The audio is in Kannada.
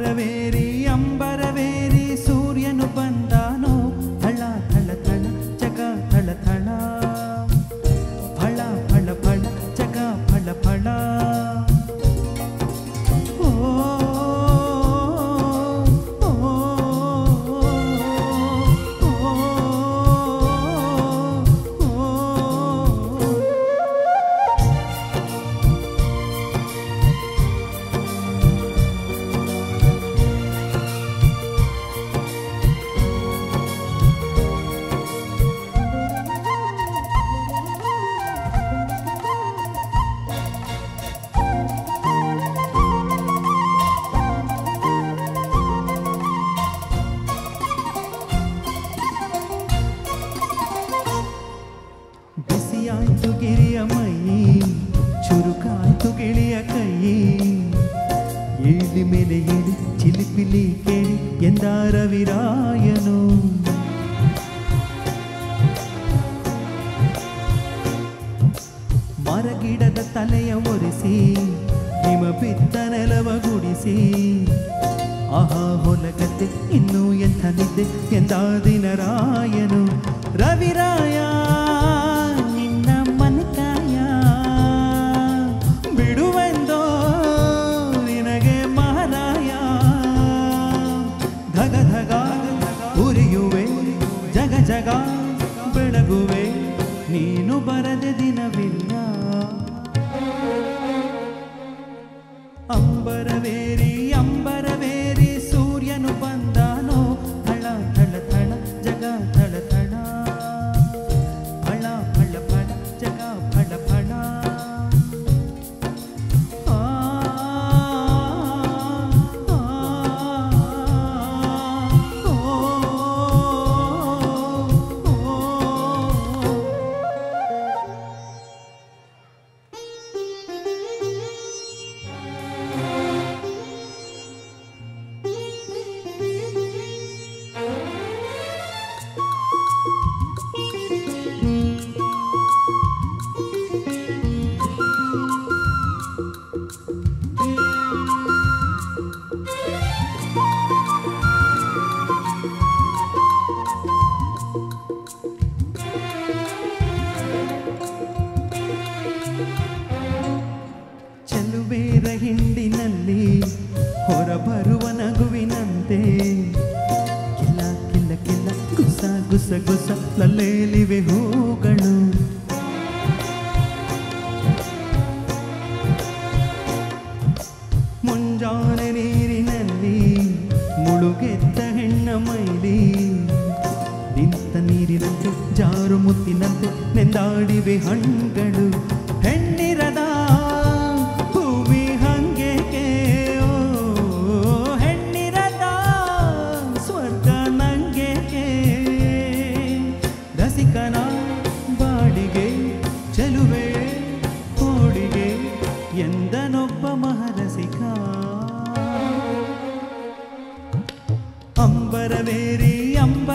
ಅಂಬರವೇರಿ ಅಂಬರವೇರಿ ಸೂರ್ಯನು ಬಂದಾನೋ ಥಳ ಥಳ ಥಳ ಜಗ ಥಳ ಥಳ ಫಳ ಫಳ ಫಳ ಜಗ ಫಳ ಫಳ ಬಿಸಿಯಾಯ್ತು ಗಿರಿಯ ಮೈ ಚುರುಕಾಯ್ತು ಗಿಳಿಯ ಕೈ ಏಳಿ ಮೇಲೆ ಏಳಿ ಚಿಲಿಪಿಲಿ ಕೇಳಿ ಎಂದ ರವಿರಾಯನು ಮರಗಿಡದ ತಲೆಯ ಒರೆಸಿ ಹಿಮ ಬಿದ್ದ ನೆಲವ ಗುಡಿಸಿ ಆಹಾ ಹೊಲಗದ್ದೆ ಇನ್ನೂ ಎಂಥ ನಿದ್ದೆ ಎಂದ ದಿನರಾಯನು ರವಿರಾಯ ನಿನ್ನ ಮನಕಾಯ ಬಿಡುವೆಂದೋ ನಿನಗೆ ಮಹಾರಾಯ ಧಗ ಧಗ ಉರಿಯುವೆ ಜಗ ಜಗ ಬೆಳಗುವೆ ನೀನು ಬರದೆ ದಿನವಿಲ್ಲ ಅಂಬರವೇರಿ ಅಂಬರವೇರಿ ಸೂರ್ಯನು ಬಂದಾನೋ ಥಳ ಥಳ ಥಳ ಜಗ ಥಳ ಥಳ ಫಳ ಫಳ ಫಳ ಜಗ ಫಳ ಫಳ ಚೆಲುವೇರ ಹಿಂಡಿನಲ್ಲಿ ಹೊರಬರುವ ನಗುವಿನಂತೆ ಕಿಲ್ಲ ಕಿಲ್ಲ ಕಿಲ್ಲ ಗುಸ ಗುಸ ಗುಸ ಲಲ್ಲೇಲಿವೆ ಹೂಗಳು ಮುಂಜಾನೆ ನೀರಿನಲ್ಲಿ ಮುಳುಗೆದ್ದ ಹೆಣ್ಣ ಮೈಲಿ ನಿಂತ ನೀರಿನಂತೆ ಜಾರು ಮುತ್ತಿನಂತೆ ನೆಂದಾಡಿವೆ ಹಣ್ಣುಗಳು ಹೆಣ್ಣಿರದ ಭೂಮಿ ಹಂಗೆಕೆ ಓ ಹೆಣ್ಣಿರದ ಸ್ವರ್ಗ ನಂಗೆಕೆ ರಸಿಕನ ಬಾಡಿಗೆ ಚೆಲುವೆ ಕೋಡಿಗೆ ಎಂದನೊಬ್ಬ ಮಹಾರಸಿಕ ಅಂಬರವೇರಿ ಅಂಬ